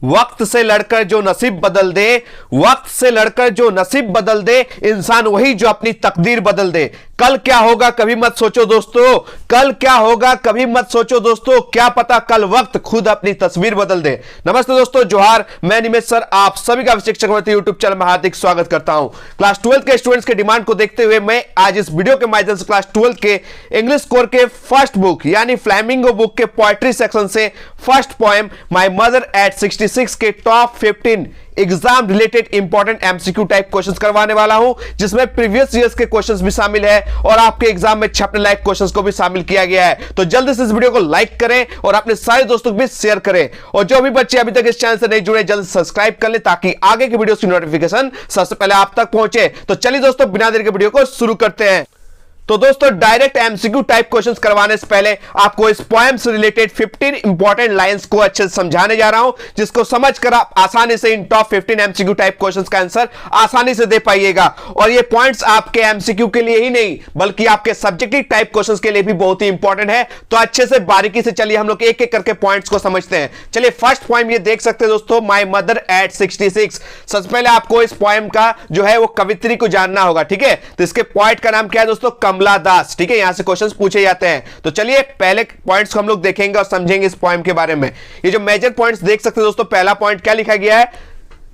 वक्त से लड़कर जो नसीब बदल दे, वक्त से लड़कर जो नसीब बदल दे, इंसान वही जो अपनी तकदीर बदल दे। कल क्या होगा कभी मत सोचो दोस्तों, कल क्या होगा कभी मत सोचो दोस्तों, क्या पता कल वक्त खुद अपनी तस्वीर बदल दे। नमस्ते दोस्तों, जोहार, मैं निमेश सर आप सभी का शिक्षक भर्ती यूट्यूब चैनल में हार्दिक स्वागत करता हूं। क्लास 12 के स्टूडेंट्स के डिमांड को देखते हुए मैं आज इस वीडियो के माध्यम से क्लास 12 के इंग्लिश कोर के फर्स्ट बुक यानी फ्लैमिंगो बुक के पोएट्री सेक्शन से first poem my mother eight 66 के top 15 exam related important MCQ type questions करवाने वाला हूं, जिसमें प्रीवियस ईयर्स के क्वेश्चंस भी शामिल है और आपके एग्जाम में छपने लायक क्वेश्चंस को भी शामिल किया गया है। तो जल्दी से इस वीडियो को लाइक करें और अपने सारे दोस्तों को भी शेयर करें, और जो भी बच्चे अभी तक इस चैनल से नहीं जुड़े जल्द सब्सक्राइब कर ले ताकि आगे की वीडियो की नोटिफिकेशन सबसे पहले आप तक पहुंचे। तो चलिए दोस्तों, बिना देर के वीडियो को शुरू करते हैं। तो दोस्तों, डायरेक्ट एमसीक्यू टाइप क्वेश्चंस करवाने से पहले आपको इस पोएम से रिलेटेड 15 इंपॉर्टेंट लाइंस को अच्छे से समझाने जा रहा हूं, जिसको समझकर आप आसानी से इन टॉप 15 एमसीक्यू टाइप क्वेश्चंस का आंसर आसानी से दे पाइएगा। और ये पॉइंट्स आपके एमसीक्यू के लिए ही नहीं बल्कि आपके सब्जेक्टिव टाइप क्वेश्चंस के लिए भी बहुत ही इंपॉर्टेंट है। तो अच्छे से बारीकी से चलिए हम लोग एक एक करके पॉइंट्स को समझते हैं। चलिए, फर्स्ट पोएम ये देख सकते हैं दोस्तों, माय मदर एट 66। सबसे पहले आपको इस पोएम का जो है वो कवित्री को जानना होगा, ठीक है। तो इसके पोएट का नाम क्या है दोस्तों? कमला दास, ठीक है। यहां से क्वेश्चंस पूछे जाते हैं। तो चलिए पहले पॉइंट्स को हम लोग देखेंगे और समझेंगे इस पोएम के बारे में। ये जो मेजर पॉइंट्स देख सकते हैं दोस्तों, पहला पॉइंट क्या लिखा गया है?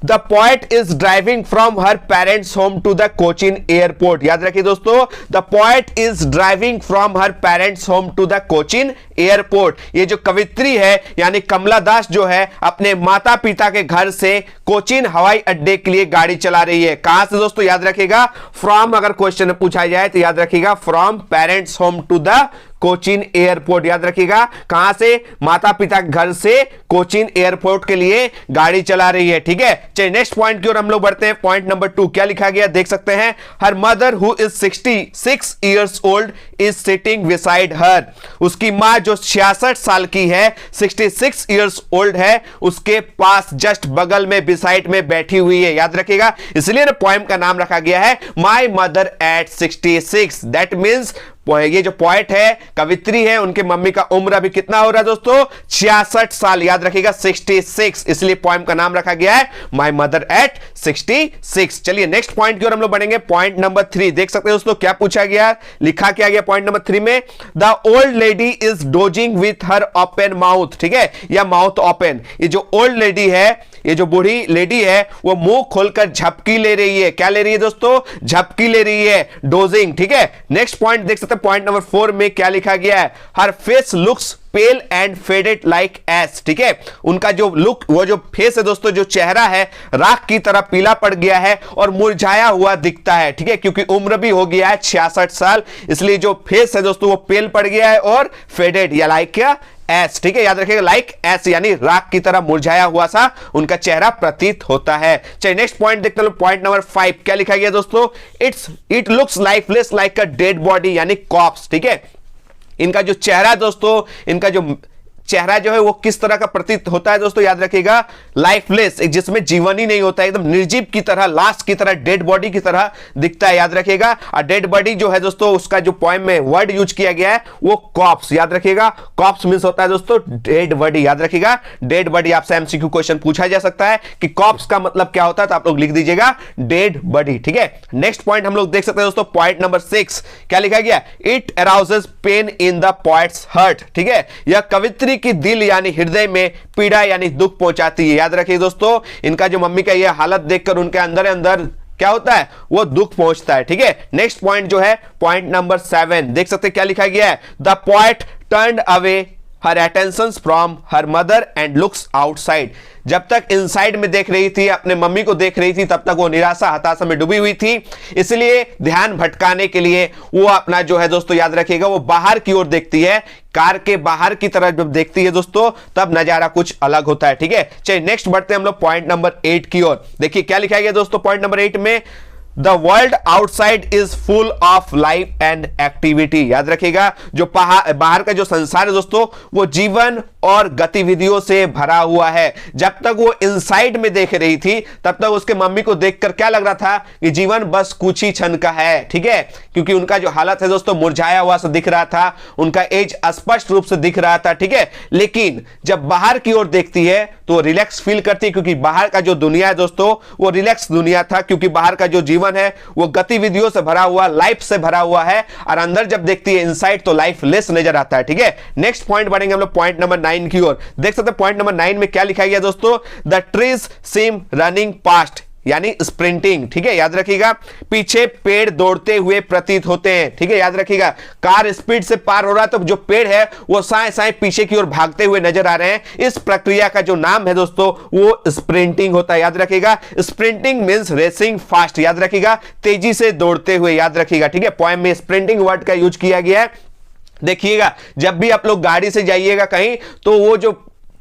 The poet is driving from her parents' home to the Cochin airport। याद रखिए दोस्तों, the poet is driving from her parents' home to the Cochin airport। ये जो कवित्री है यानी कमला दास जो है अपने माता पिता के घर से कोचिन हवाई अड्डे के लिए गाड़ी चला रही है। कहां से दोस्तों? याद रखिएगा, फ्रॉम अगर क्वेश्चन पूछा जाए तो याद रखिएगा from parents home to the Cochin airport. याद रखिएगा कहां से? माता पिता के घर से कोचिन एयरपोर्ट के लिए गाड़ी चला रही है, ठीक है। चलिए नेक्स्ट पॉइंट की ओर हम लोग बढ़ते हैं। पॉइंट नंबर 2 क्या लिखा गया देख सकते हैं? Her mother who is 66 years old is sitting beside her. उसकी मां जो 66 साल की है, 66 इयर्स ओल्ड है, उसके पास जस्ट बगल में बिसाइड में बैठी हुई है। याद रखिएगा, इसलिए ना पोएम का नाम रखा गया है my mother eight 66। That means ये जो पोएट है, कवित्री है, उनके मम्मी का उम्र अभी कितना हो रहा है दोस्तों? 66 साल। याद रखिएगा 66, इसलिए पोएम का नाम रखा गया है माय मदर एट 66। चलिए नेक्स्ट पॉइंट की ओर हम लोग बढ़ेंगे। पॉइंट नंबर 3 देख सकते हैं दोस्तों, क्या पूछा गया, लिखा क्या गया पॉइंट नंबर 3 में? The old lady is dosing with her open mouth, ठीक है, या माउथ ओपन। ये जो ओल्ड लेडी है, ये जो बूढ़ी लेडी है, वो मुंह खोलकर झपकी ले रही है। क्या ले रही है दोस्तों? झपकी ले रही है, डोजिंग, ठीक है। नेक्स्ट पॉइंट देख सकते हैं, पॉइंट नंबर 4 में क्या लिखा गया है? Her face looks pale and faded like ash, ठीक है। उनका जो लुक, वो जो फेस है दोस्तों, जो चेहरा है, राख की तरह पीला पड़ गया है और मुरझाया हुआ दिखता है, ठीक है, क्योंकि उम्र भी हो गया है 66 साल, इसलिए जो फेस है दोस्तों वो पेल पड़ गया है और फेडेड या लाइक क्या एस, ठीक है। याद रखिएगा लाइक एस यानी राख की तरह मुरझाया हुआ सा उनका चेहरा प्रतीत होता है। चलिए नेक्स्ट पॉइंट देखते हैं, पॉइंट नंबर 5 क्या लिखा गया दोस्तों? It looks lifeless like a dead body यानी कॉप्स, ठीक है। इनका जो चेहरा है दोस्तों, इनका जो चेहरा जो है वो किस तरह का प्रतीत होता है दोस्तों? याद रखिएगा लाइफलेस, जिसमें जीवन ही नहीं होता है, एकदम निर्जीव की तरह, लाश की तरह, डेड बॉडी की तरह दिखता है। याद रखिएगा, और डेड बॉडी जो है दोस्तों, उसका जो पोएम में वर्ड यूज किया गया है वो कॉप्स। याद रखिएगा, कॉप्स मींस होता है दोस्तों डेड बॉडी। याद रखिएगा, डेड बॉडी आपसे एमसीक्यू क्वेश्चन पूछा जा सकता है कि कॉप्स का मतलब क्या होता है, तो आप लोग लिख दीजिएगा डेड बॉडी, ठीक है। नेक्स्ट पॉइंट हम लोग देख सकते हैं दोस्तों, पॉइंट नंबर 6 क्या लिखा गया? It arouses pain in the poets heart, ठीक है। यह कवित्री की दिल यानी हृदय में पीड़ा यानी दुख पहुंचाती है। याद रखिए दोस्तों, इनका जो मम्मी का यह हालत देखकर उनके अंदर अंदर क्या होता है? वो दुख पहुंचता है, ठीक है। नेक्स्ट पॉइंट जो है पॉइंट नंबर 7 देख सकते हैं, क्या लिखा गया है? The poet turned away her attentions from her mother and looks outside. जब तक इनसाइड में देख रही थी, अपने मम्मी को देख रही थी, तब तक वो निराशा हताशा में डूबी हुई थी, इसलिए ध्यान भटकाने के लिए वो अपना जो है दोस्तों, याद रखिएगा, वो बाहर की ओर देखती है, कार के बाहर की तरफ जब देखती है दोस्तों, तब नजारा कुछ अलग होता है, ठीक है। चलिए नेक्स्ट बढ़ते हैं हम लोग पॉइंट नंबर 8 की ओर। देखिए क्या लिखा गया दोस्तों पॉइंट नंबर 8 में? The world outside is full of life and activity. याद रखिएगा, जो बाहर का जो संसार है दोस्तों, वो जीवन और गतिविधियों से भरा हुआ है। जब तक वो इनसाइड में देख रही थी, तब तक उसके मम्मी को देखकर क्या लग रहा था कि जीवन बस कुछ ही क्षण का है, ठीक है, क्योंकि उनका जो हालत है दोस्तों, मुरझाया हुआ सा दिख रहा था, उनका एज स्पष्ट रूप से दिख रहा था, ठीक है। लेकिन जब बाहर की ओर देखती है तो रिलैक्स फील करती है, क्योंकि बाहर का जो दुनिया है दोस्तों, वो रिलैक्स दुनिया था, क्योंकि बाहर का जो जीवन है वो गतिविधियों से भरा हुआ, लाइफ से भरा हुआ है, और अंदर जब देखती है इनसाइड तो लाइफ लेस नजर आता है, ठीक है। नेक्स्ट पॉइंट बढ़ेंगे हम लोग पॉइंट नंबर 9 की ओर। देख सकते हैं पॉइंट नंबर 9 में क्या लिखा गया दोस्तों, the trees seem running past, यानी स्प्रिंटिंग, ठीक है, याद रखिएगा। पीछे पेड़ दौड़ते हुए प्रतीत होते हैं, ठीक है, याद रखिएगा। कार स्पीड से पार हो रहा है तो जो पेड़ है वो साए साए पीछे की ओर भागते हुए नजर आ रहे हैं। इस प्रक्रिया का जो नाम है दोस्तों, वो स्प्रिंटिंग होता है, याद रखिएगा। स्प्रिंटिंग मींस रेसिंग फास्ट, याद रखिएगा, तेजी से दौड़ते हुए, याद रखिएगा, ठीक है। पोएम में स्प्रिंटिंग वर्ड का यूज किया गया है। देखिएगा, जब भी आप लोग गाड़ी से जाइएगा कहीं, तो वो जो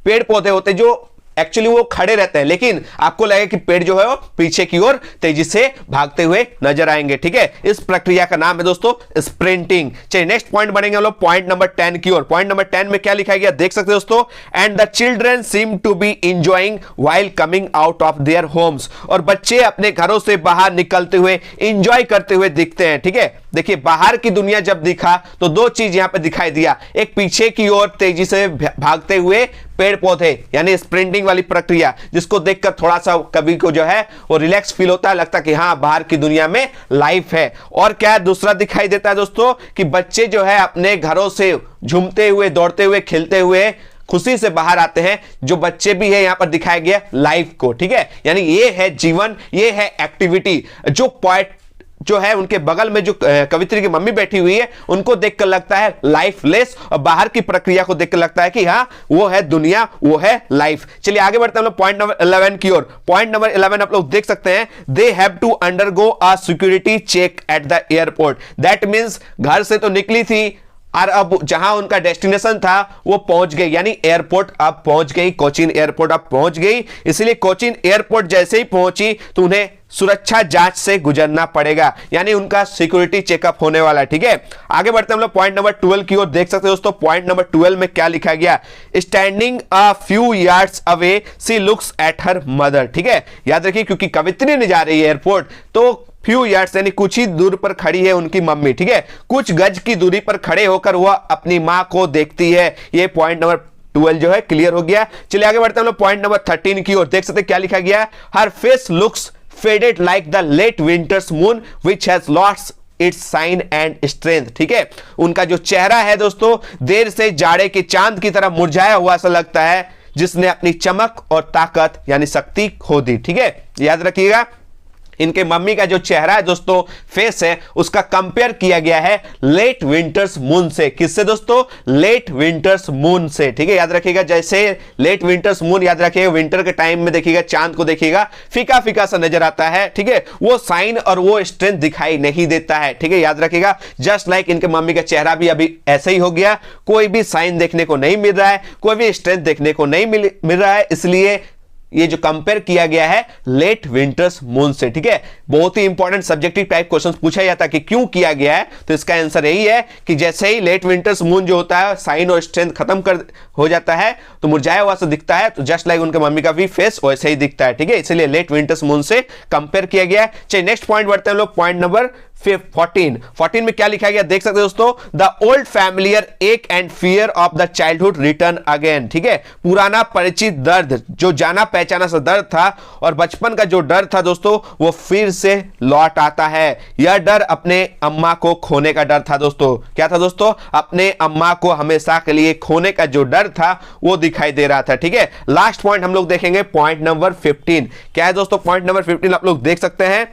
पेड़ पौधे होते हैं, जो एक्चुअली वो खड़े रहते हैं, लेकिन आपको लगेगा कि पेड़ जो है वो पीछे की ओर तेजी से भागते हुए नजर आएंगे, ठीक है। इस प्रक्रिया का नाम है दोस्तों स्प्रिंटिंग। चलिए नेक्स्ट पॉइंट बढ़ेंगे हम लोग पॉइंट नंबर 10 की ओर। पॉइंट नंबर 10 में क्या लिखा गया, देख सकते हैं दोस्तों, and the children seem to be enjoying while coming out of their homes, और बच्चे अपने घरों से बाहर निकलते हुए इंजॉय करते हुए दिखते हैं, ठीक है। देखिए, बाहर की दुनिया जब दिखा तो दो चीज यहां पे दिखाई दिया, एक पीछे की ओर तेजी से भागते हुए पेड़ पौधे, यानी स्प्रिंटिंग वाली प्रक्रिया, जिसको देखकर थोड़ा सा कभी को जो है वो रिलैक्स फील होता है, लगता है कि हाँ बाहर की दुनिया में लाइफ है। और क्या दूसरा दिखाई देता है दोस्तों, कि बच्चे जो है अपने घरों से झूमते हुए, दौड़ते हुए, खेलते हुए खुशी से बाहर आते हैं। जो बच्चे भी है यहां पर दिखाया गया लाइफ को, ठीक है, यानी ये है जीवन, ये है एक्टिविटी। जो पॉइंट जो है उनके बगल में जो कवित्री की मम्मी बैठी हुई है, उनको देखकर लगता है लाइफलेस, और बाहर की प्रक्रिया को देखकर लगता है कि हाँ वो है दुनिया, वो है लाइफ। चलिए आगे बढ़ते हैं हम लोग पॉइंट नंबर 11 की ओर। पॉइंट नंबर 11 आप लोग देख सकते हैं, they have to undergo a security check at the airport. That means घर से तो निकली थी और अब जहां उनका डेस्टिनेशन था वो पहुंच गई, यानी एयरपोर्ट अब पहुंच गई, कोचीन एयरपोर्ट अब पहुंच गई। इसलिए कोचीन एयरपोर्ट जैसे ही पहुंची तो उन्हें सुरक्षा जांच से गुजरना पड़ेगा, यानी उनका सिक्योरिटी चेकअप होने वाला है, ठीक है। आगे बढ़ते हैं हम लोग पॉइंट नंबर 12 की ओर। देख सकते हैं दोस्तों पॉइंट नंबर 12 में क्या लिखा गया, standing a few yards away she looks at her mother, ठीक है। याद रखिए, क्योंकि कवित्री नहीं जा रही है एयरपोर्ट, तो फ्यू यार्ड्स यानी कुछ ही दूर पर खड़ी है उनकी मम्मी, ठीक है। कुछ गज की दूरी पर खड़े होकर वह अपनी मां को देखती है। ये पॉइंट नंबर 12 जो है क्लियर हो गया। चलिए आगे बढ़ते हैं हम लोग पॉइंट नंबर 13 की ओर। देख सकते हैं क्या लिखा गया, her face looks faded like the late winter's moon which has lost its shine and strength, ठीक है। उनका जो चेहरा है दोस्तों, देर से जाड़े के चांद की तरह मुरझाया हुआ सा लगता है, जिसने अपनी चमक और ताकत यानी शक्ति खो दी, ठीक है। याद रखिएगा, इनके मम्मी का जो चेहरा है दोस्तों, फेस है, उसका कंपेयर किया गया है लेट विंटर्स मून से। किससे दोस्तों, लेट विंटर्स मून से, ठीक है। याद रखिएगा, जैसे लेट विंटर्स मून, याद रखिएगा विंटर के टाइम में देखिएगा चांद को देखिएगा फीका फीका सा नजर आता है, ठीक है। वो साइन और वो स्ट्रेंथ दिखाई नहीं देता है, ठीक है। याद रखिएगा, जस्ट लाइक इनके मम्मी का चेहरा भी अभी ऐसे ही हो गया, कोई भी साइन देखने को नहीं मिल रहा है, कोई भी स्ट्रेंथ देखने को नहीं मिल रहा है। इसलिए ये जो कंपेयर किया गया है लेट विंटर्स मून से, ठीक है। बहुत ही इंपॉर्टेंट सब्जेक्टिव टाइप क्वेश्चंस पूछा जाता है कि क्यों किया गया है, तो इसका आंसर यही है कि जैसे ही लेट विंटर्स मून जो होता है साइन और स्ट्रेंथ खत्म कर हो जाता है तो मुरझाया हुआ सा दिखता है, तो जस्ट लाइक उनके मम्मी का भी फेस वैसे ही दिखता है, ठीक है। इसलिए लेट विंटर्स मून से कंपेयर किया गया है। चलिए नेक्स्ट पॉइंट बढ़ते हैं हम लोग, पॉइंट नंबर 14 में क्या लिखा गया, देख सकते हैं दोस्तों, द ओल्ड फैमिलियर एक and fear of the childhood return again, ठीक है। पुराना परिचित दर्द, जो जाना पहचाना सा दर्द था और बचपन का जो डर था दोस्तों, वो फिर से लौट आता है। यह डर अपने अम्मा को खोने का डर था दोस्तों। क्या था दोस्तों, अपने अम्मा को हमेशा के लिए खोने का जो डर था वो दिखाई दे रहा था, ठीक है। लास्ट पॉइंट हम लोग देखेंगे पॉइंट नंबर 15। क्या है दोस्तों पॉइंट नंबर 15, आप लोग देख सकते हैं,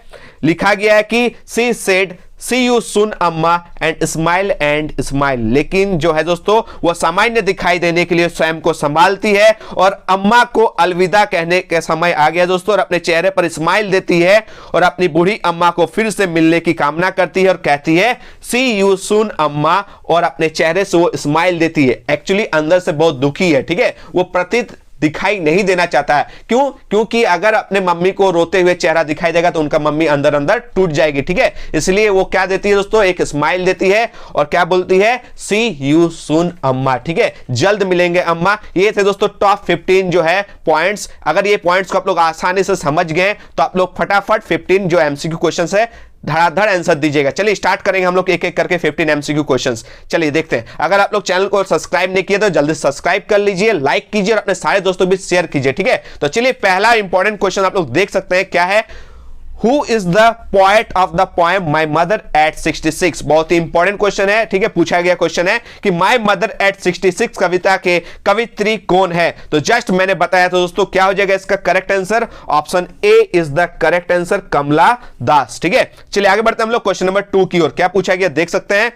लिखा गया है कि सी सेड सी यू सुन अम्मा एंड स्माइल, लेकिन जो है दोस्तों वो सामान्य दिखाई देने के लिए स्वयं को संभालती है और अम्मा को अलविदा कहने का समय आ गया दोस्तों, और अपने चेहरे पर स्माइल देती है और अपनी बूढ़ी अम्मा को फिर से मिलने की कामना करती है और कहती है सी यू सुन अम्मा, और अपने चेहरे से वो स्माइल देती है। एक्चुअली अंदर से बहुत दुखी है, ठीक है। वो प्रतीत दिखाई नहीं देना चाहता है। क्यों? क्योंकि अगर अपने मम्मी को रोते हुए चेहरा दिखाई देगा तो उनका मम्मी अंदर अंदर टूट जाएगी, ठीक है। इसलिए वो क्या देती है दोस्तों, एक स्माइल देती है और क्या बोलती है, सी यू सून अम्मा, ठीक है, जल्द मिलेंगे अम्मा। ये थे दोस्तों टॉप 15 जो है पॉइंट्स। अगर ये पॉइंट्स को आप लोग आसानी से समझ गए तो आप लोग फटाफट 15 जो एमसीक्यू क्वेश्चंस है धड़ाधड़ आंसर दीजिएगा। चलिए स्टार्ट करेंगे हम लोग एक एक करके 15 एमसीक्यू क्वेश्चंस। चलिए देखते हैं। अगर आप लोग चैनल को सब्सक्राइब नहीं किए तो जल्दी सब्सक्राइब कर लीजिए, लाइक कीजिए और अपने सारे दोस्तों भी शेयर कीजिए, ठीक है। तो चलिए पहला इंपॉर्टेंट क्वेश्चन आप लोग देख सकते हैं, क्या है, Who is the poet of the poem My Mother at 66? बहुत ही इंपॉर्टेंट क्वेश्चन है, ठीक है। पूछा गया क्वेश्चन है कि My Mother at 66 कविता के कवित्री कौन है। तो जस्ट मैंने बताया तो दोस्तों क्या हो जाएगा इसका correct answer, option A is the correct answer, Kamala Das, ठीक है। चलिए आगे बढ़ते हैं हम लोग क्वेश्चन नंबर 2 की ओर। क्या पूछा गया देख सकते हैं,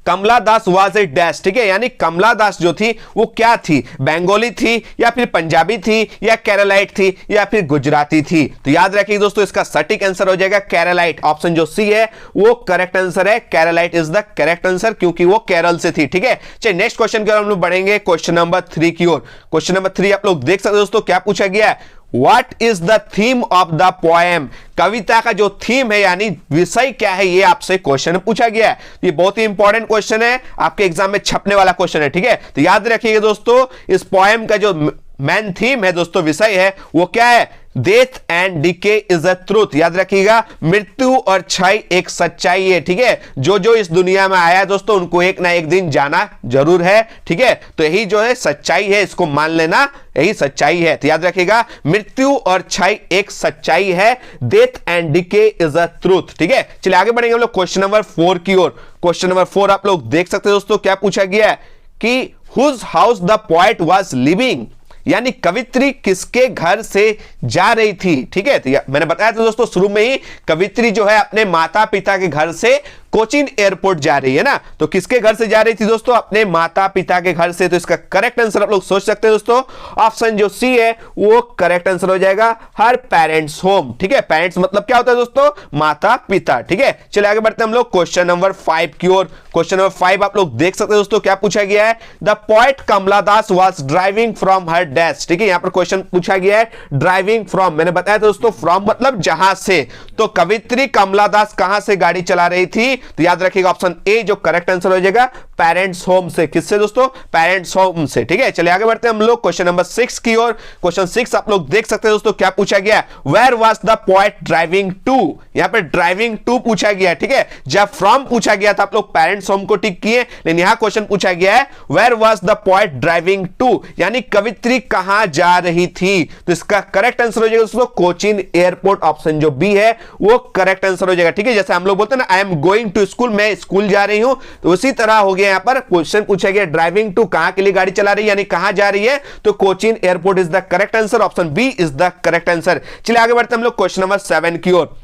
कमला दास वाज ए डैश, ठीक है, यानी कमला दास जो थी वो क्या थी, बंगाली थी या फिर पंजाबी थी या केरलाइट थी या फिर गुजराती थी। तो याद रखिए दोस्तों इसका सटीक आंसर हो जाएगा केरलाइट, ऑप्शन जो सी है वो करेक्ट आंसर है, Keralite is the correct answer क्योंकि वो केरल से थी, ठीक है। चलिए नेक्स्ट क्वेश्चन की ओर हम लोग बढ़ेंगे, क्वेश्चन नंबर 3 की ओर। क्वेश्चन नंबर 3 आप लोग देख सकते हैं दोस्तों, क्या पूछा गया है, What is the theme of the poem? कविता का जो थीम है यानी विषय क्या है, ये आपसे क्वेश्चन पूछा गया है। ये बहुत ही इंपॉर्टेंट क्वेश्चन है, आपके एग्जाम में छपने वाला क्वेश्चन है, ठीक है। तो याद रखिएगा दोस्तों इस पोएम का जो मेन थीम है दोस्तों, विषय है, वो क्या है, death and decay is a truth. याद रखिएगा मृत्यु और क्षय एक सच्चाई है, ठीक है। जो जो इस दुनिया में आया दोस्तों उनको एक ना एक दिन जाना जरूर है, ठीक है। तो यही जो है सच्चाई है, इसको मान लेना, यही सच्चाई है। तो याद रखिएगा मृत्यु और क्षय एक सच्चाई है, death and decay is a truth, ठीक है। चलिए आगे बढ़ेंगे हम लोग क्वेश्चन नंबर 4 की ओर। क्वेश्चन नंबर 4 आप लोग देख सकते हैं दोस्तों, क्या पूछा गया है कि whose house the poet was living, यानी कवित्री किसके घर से जा रही थी, ठीक है। तो मैंने बताया था दोस्तों शुरू में ही कवित्री जो है अपने माता पिता के घर से कोचीन एयरपोर्ट जा रही है ना, तो किसके घर से जा रही थी दोस्तों, अपने माता पिता के घर से। तो इसका करेक्ट आंसर आप लोग सोच सकते हैं दोस्तों, ऑप्शन जो सी है वो करेक्ट आंसर हो जाएगा, हर पेरेंट्स होम, ठीक है। पेरेंट्स मतलब क्या होता है दोस्तों, माता पिता, ठीक है। चलिए आगे बढ़ते हैं हम लोग क्वेश्चन नंबर 5 की ओर। क्वेश्चन नंबर 5 आप लोग देख सकते हैं दोस्तों, क्या पूछा गया है, the poet Kamala Das was driving from her dash, ठीक है। यहां पर क्वेश्चन पूछा गया है ड्राइविंग फ्रॉम, मैंने बताया था दोस्तों फ्रॉम मतलब जहां से, तो कवित्री कमला दास कहां से गाड़ी चला रही थी, तो याद रखिएगा ऑप्शन ए जो करेक्ट आंसर हो जाएगा, पेरेंट्स होम से। किससे दोस्तों, पेरेंट्स होम से, ठीक है। चलिए आगे बढ़ते हैं हम लोग क्वेश्चन नंबर 6 की ओर। क्वेश्चन 6 आप लोग देख सकते हैं दोस्तों, क्या पूछा गया, where was the poet driving to, यहां पे ड्राइविंग टू पूछा गया, ठीक है। जब फ्रॉम पूछा गया था आप लोग पेरेंट्स होम को टिक किए, लेकिन यहां क्वेश्चन पूछा गया है where was the poet driving to, यानी कवित्री कहां जा रही थी। तो इसका करेक्ट आंसर हो जाएगा दोस्तों कोचीन एयरपोर्ट, ऑप्शन जो बी है वो करेक्ट आंसर हो जाएगा, ठीक है। जैसे हम लोग बोलते हैं ना I am going to school, मैं स्कूल जा रही हूं, तो उसी तरह हो गया यहां पर क्वेश्चन पूछा गया ड्राइविंग टू कहां के लिए गाड़ी चला रही है, यानी कहां जा रही है, तो Cochin airport is the correct answer, option B is the correct answer. चलिए आगे बढ़ते हैं हम लोग क्वेश्चन नंबर 7 की ओर।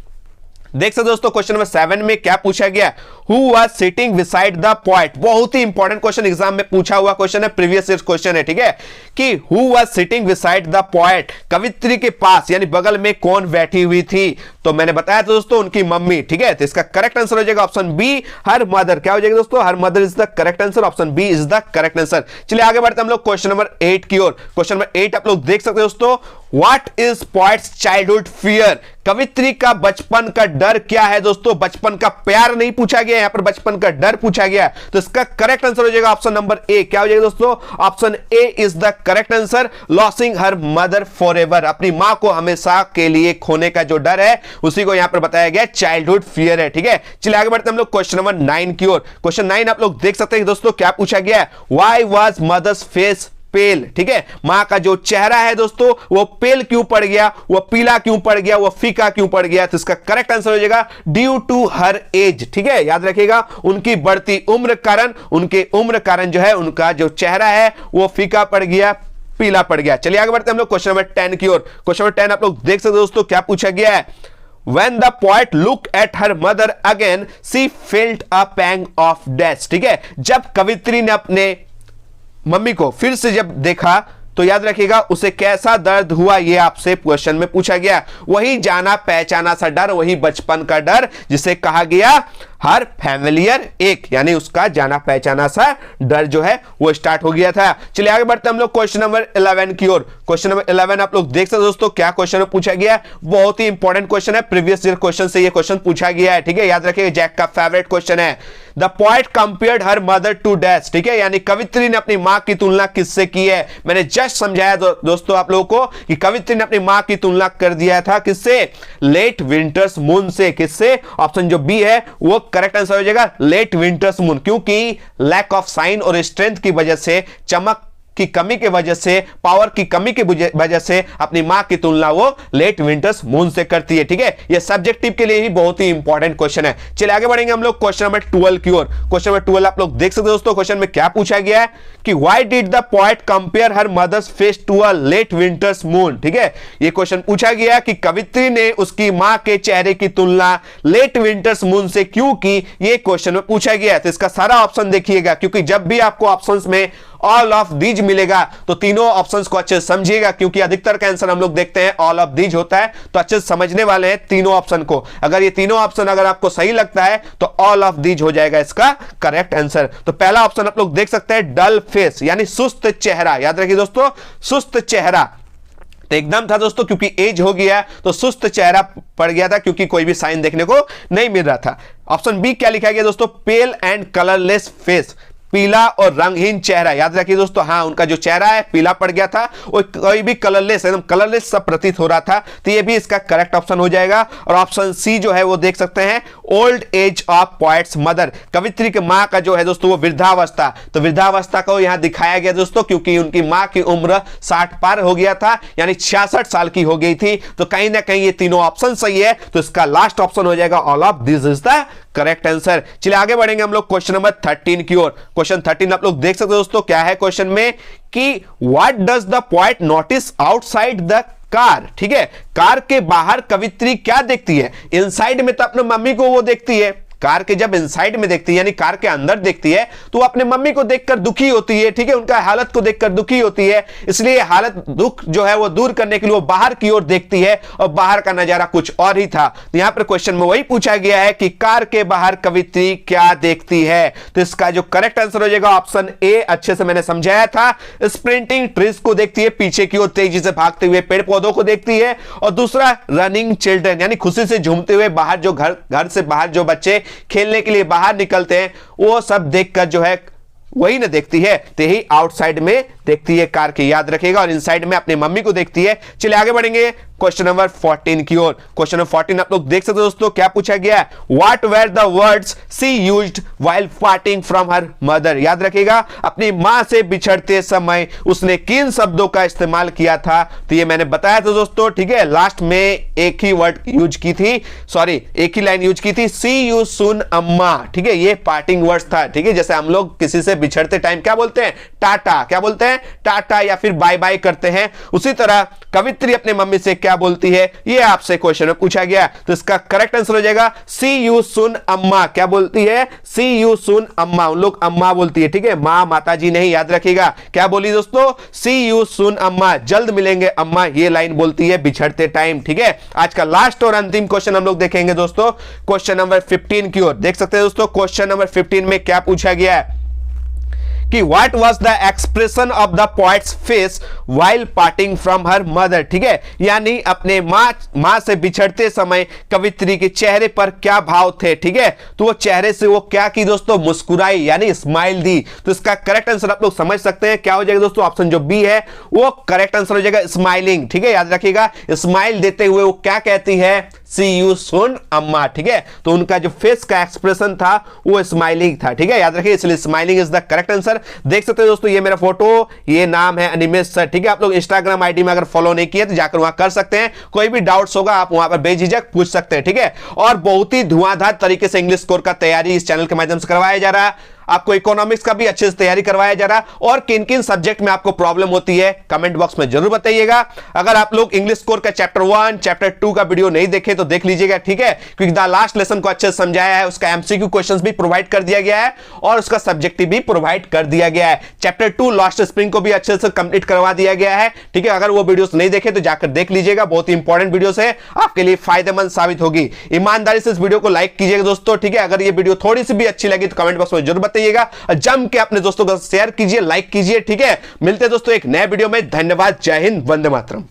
देख सकते दोस्तों क्वेश्चन नंबर 7 में क्या पूछा गया, who was sitting beside the poet, बहुत ही इंपॉर्टेंट क्वेश्चन एग्जाम में पूछा हुआ क्वेश्चन है, प्रीवियस ईयर क्वेश्चन है, ठीक है, कि who was sitting beside the poet, कवित्री के पास यानी बगल में कौन बैठी हुई थी। तो मैंने बताया था दोस्तों उनकी मम्मी, ठीक है। तो इसका करेक्ट आंसर हो जाएगा ऑप्शन बी, हर मदर। क्या हो जाएगा दोस्तों, her mother is the correct answer, option B is the correct answer. चलिए आगे बढ़ते हम लोग क्वेश्चन नंबर 8 की ओर। क्वेश्चन नंबर 8 आप लोग देख सकते हैं दोस्तों, what is poet's childhood fear, कवित्री का बचपन का डर क्या है दोस्तों, बचपन का प्यार नहीं पूछा गया, यहां पर बचपन का डर पूछा गया। तो इसका करेक्ट आंसर हो जाएगा ऑप्शन नंबर ए। क्या हो जाएगा दोस्तों, option A is the correct answer, losing her mother forever, अपनी मां को हमेशा के लिए खोने का जो डर है उसी को यहां पर बताया गया चाइल्डहुड फियर है, ठीक है। चलिए आगे बढ़ते हैं हम लोग क्वेश्चन नंबर 9 की ओर। क्वेश्चन 9 आप लोग देख सकते हैं दोस्तों, क्या पूछा गया है, व्हाई वाज मदर्स फेस पेल, ठीक है। मां का जो चेहरा है दोस्तों वो पेल क्यों पड़ गया, वो पीला क्यों पड़ गया, वो फीका क्यों पड़ गया। तो इसका करेक्ट आंसर हो जाएगा ड्यू टू हर एज, ठीक है। याद रखिएगा उनकी बढ़ती उम्र कारण, उनके उम्र कारण जो है उनका जो चेहरा है वो फीका पड़ गया, पीला पड़ गया। चलिए आगे बढ़ते हैं हम लोग क्वेश्चन नंबर 10 की ओर। क्वेश्चन नंबर 10 आप लोग देख सकते हो दोस्तों, क्या पूछा गया है, When the poet looked at her mother again, she felt a pang of death, ठीक है। जब कवित्री ने अपने मम्मी को फिर से जब देखा तो याद रखिएगा उसे कैसा दर्द हुआ, ये आपसे क्वेश्चन में पूछा गया। वही जाना पहचाना सा डर, वही बचपन का डर जिसे कहा गया हर फैमिलियर एक, यानी उसका जाना पहचाना सा डर जो है वो स्टार्ट हो गया था। चलिए आगे बढ़ते हैं हम लोग क्वेश्चन नंबर 11 की ओर। क्वेश्चन नंबर 11 आप लोग देख सकते हो दोस्तों क्या क्वेश्चन पूछा गया है। बहुत ही इंपॉर्टेंट क्वेश्चन है, प्रीवियस ईयर क्वेश्चन से ये क्वेश्चन पूछा गया है, ठीक है, याद रखिएगा, जैक का फेवरेट क्वेश्चन है। The poet compared her mother to dash, ठीक है, यानी कवित्री ने अपनी मां की तुलना किससे की है। मैंने जस्ट समझाया दोस्तों आप लोगों को कि कवित्री ने अपनी मां की तुलना कर दिया था किससे, लेट विंटर्स मून से। किससे? ऑप्शन जो बी है वो करेक्ट आंसर हो जाएगा, लेट विंटर्स मून, क्योंकि लैक ऑफ साइन और स्ट्रेंथ की वजह से, चमक की कमी की वजह से, पावर की कमी की वजह से अपनी मां की तुलना वो लेट विंटर्स मून से करती है, ठीक है। ये सब्जेक्टिव के लिए ही बहुत ही इंपॉर्टेंट क्वेश्चन है। चलिए आगे बढ़ेंगे हम लोग क्वेश्चन नंबर 12 की ओर। क्वेश्चन नंबर 12 आप लोग देख सकते हो दोस्तों, क्वेश्चन में क्या पूछा गया है कि why did the poet compare her mother's face to a late winter's moon, ठीक है। ये क्वेश्चन पूछा गया कि कवित्री ने उसकी मां के चेहरे की तुलना लेट विंटर्स मून से क्यों की, ये क्वेश्चन में पूछा गया है। तो इसका सारा ऑप्शन देखिएगा, क्योंकि जब भी आपको ऑप्शंस में ऑल ऑफ दीज मिलेगा तो तीनों ऑप्शंस को अच्छे से समझिएगा, क्योंकि अधिकतर का आंसर हम लोग देखते हैं ऑल ऑफ दीज होता है, तो अच्छे से समझने वाले हैं तीनों ऑप्शन को। अगर ये तीनों ऑप्शन अगर आपको सही लगता है तो ऑल ऑफ दीज हो जाएगा इसका करेक्ट आंसर। तो पहला ऑप्शन आप लोग देख सकते हैं, डल फेस, यानी सुस्त चेहरा। याद रखिए दोस्तों, सुस्त चेहरा तो एकदम था दोस्तों, क्योंकि एज हो गया तो सुस्त चेहरा पड़ गया था, क्योंकि कोई भी साइन देखने को नहीं मिल रहा था। ऑप्शन बी क्या लिखा गया दोस्तों, पेल एंड कलरलेस फेस, पीला और रंगहीन चेहरा। याद रखिए दोस्तों, हाँ, उनका जो चेहरा है पीला पड़ गया था, वो कोई भी कलरलेस, एकदम कलरलेस सब प्रतीत हो रहा था, तो ये भी इसका करेक्ट ऑप्शन हो जाएगा। और ऑप्शन सी जो है वो देख सकते हैं, old age of poet's mother, कवित्री के मां का जो है दोस्तों वो वृद्धावस्था, तो वृद्धावस्था को यहां दिखाया गया दोस्तों, क्योंकि उनकी मां की उम्र 60 पार हो गया था, यानी 66 साल की हो गई थी। तो कहीं ना कहीं ये तीनों ऑप्शन सही है, तो इसका लास्ट ऑप्शन हो जाएगा all of this is the correct answer. चलिए आगे बढ़ेंगे हम लोग क्वेश्चन नंबर 13 की ओर। क्वेश्चन 13 आप लोग देख सकते हो दोस्तों, क्या है क्वेश्चन में कि what does the poet notice outside the car, ठीक है, कार के बाहर कवित्री क्या देखती है। इनसाइड में तो अपने मम्मी को वो देखती है, कार के जब इनसाइड में देखती है यानी कार के अंदर देखती है तो अपने मम्मी को देखकर दुखी होती है, ठीक है, उनका हालत को देखकर दुखी होती है, इसलिए हालत दुख जो है वो दूर करने के लिए वो बाहर की ओर देखती है, और बाहर का नजारा कुछ और ही था। तो यहां पर क्वेश्चन में वही पूछा गया है कि कार के बाहर कवित्री क्या देखती है। तो इसका जो करेक्ट आंसर हो जाएगा ऑप्शन ए, अच्छे से मैंने समझाया था, स्प्रिंटिंग ट्रीज को देखती है, पीछे की ओर तेजी से भागते हुए पेड़ पौधों को देखती है, और दूसरा रनिंग चिल्ड्रन, यानी खुशी से झूमते हुए बाहर जो घर से बाहर जो बच्चे खेलने के लिए बाहर निकलते हैं वो सब देखकर जो है वही ना देखती है, तो यही आउटसाइड में देखती है कार के, याद रखिएगा, और इनसाइड में अपनी मम्मी को देखती है। चलिए आगे बढ़ेंगे क्वेश्चन नंबर 14 की ओर। क्वेश्चन नंबर 14 आप लोग देख सकते हो दोस्तों, क्या पूछा गया है, what were the words she used while parting from her mother. याद रखिएगा, अपनी मां से बिछड़ते समय उसने किन शब्दों का इस्तेमाल किया था। तो ये मैंने बताया था दोस्तों, ठीक है, लास्ट में एक ही वर्ड यूज की थी, सॉरी एक ही लाइन यूज की थी, सी यू सून अम्मा, ठीक है, ये पार्टिंग वर्ड्स था, ठीक है, जैसे हम लोग किसी से बिछड़ते टाइम क्या बोलते हैं, टाटा, क्या बोलते हैं, टाटा, या फिर बाय बाय करते हैं, उसी तरह कवित्री अपने मम्मी से क्या बोलती है, ये आपसे क्वेश्चन में पूछा गया। तो इसका करेक्ट आंसर हो जाएगा सी यू सुन अम्मा। क्या बोलती है, सी यू सुन अम्मा, उन लोग अम्मा बोलती है, ठीक है, मां माता जी नहीं, याद रखिएगा। क्या बोली दोस्तों, सी यू सुन अम्मा, जल्द मिलेंगे अम्मा, ये लाइन बोलती है बिछड़ते टाइम, ठीक है। आज का लास्ट और अंतिम क्वेश्चन हम लोग देखेंगे दोस्तों, क्वेश्चन नंबर 15 की ओर। देख सकते हैं दोस्तों, क्वेश्चन नंबर 15 में क्या पूछा गया है कि what was the expression of the poet's face while parting from her mother, ठीक है, यानी अपने मां से बिछड़ते समय कवित्री के चेहरे पर क्या भाव थे, ठीक है, तो वो चेहरे से वो क्या की दोस्तों, मुस्कुराई, यानी स्माइल दी। तो इसका करेक्ट आंसर आप लोग समझ सकते हैं क्या हो जाएगा दोस्तों, ऑप्शन जो बी है वो करेक्ट आंसर हो जाएगा, स्माइलिंग, ठीक है, याद रखिएगा, स्माइल देते हुए वो क्या कहती है, सी यू सुन अम्मा, ठीक है, तो उनका जो फेस का एक्सप्रेशन था वो स्माइलिंग था, ठीक है, याद रखिए, इसलिए smiling is the correct answer. देख सकते हो दोस्तों, ये मेरा फोटो, ये नाम है अनिमेश सर, ठीक है, आप लोग इंस्टाग्राम आईडी में अगर फॉलो नहीं किए तो जाकर वहां कर सकते हैं, कोई भी डाउट्स होगा आप वहां पर बेझिझक पूछ सकते हैं, ठीक है। और बहुत ही धुआंधार तरीके से इंग्लिश कोर्स का तैयारी इस चैनल के माध्यम से करवाया जा रहा है। आपको इकोनॉमिक्स का भी अच्छे से तैयारी करवाया जा रहा है, और किन किन सब्जेक्ट में आपको प्रॉब्लम होती है कमेंट बॉक्स में जरूर बताइएगा। अगर आप लोग इंग्लिश कोर का चैप्टर 1 चैप्टर 2 का वीडियो नहीं देखे तो देख लीजिएगा, ठीक है, क्योंकि द लास्ट लेसन को अच्छे से समझाया है, उसका एमसीक्यू क्वेश्चंस भी प्रोवाइड कर दिया गया है और उसका सब्जेक्टिव भी प्रोवाइड कर दिया गया है। चैप्टर 2 लास्ट स्प्रिंग को भी अच्छे से कंप्लीट करवा दिया गया है, ठीक है। अगर वो वीडियोस नहीं देखे तो जाकर देख लीजिएगा, बहुत ही इंपॉर्टेंट वीडियोस है, आपके लिए फायदेमंद साबित होगी। ईमानदारी से इस वीडियो को लाइक कीजिएगा दोस्तों, ठीक है। अगर ये वीडियो थोड़ी सी भी अच्छी लगी तो कमेंट बॉक्स में जरूर बताइएगा, जम के अपने दोस्तों को शेयर कीजिए, लाइक कीजिए, ठीक है। मिलते हैं दोस्तों एक नए वीडियो में, धन्यवाद, जय हिंद, वंदे मातरम।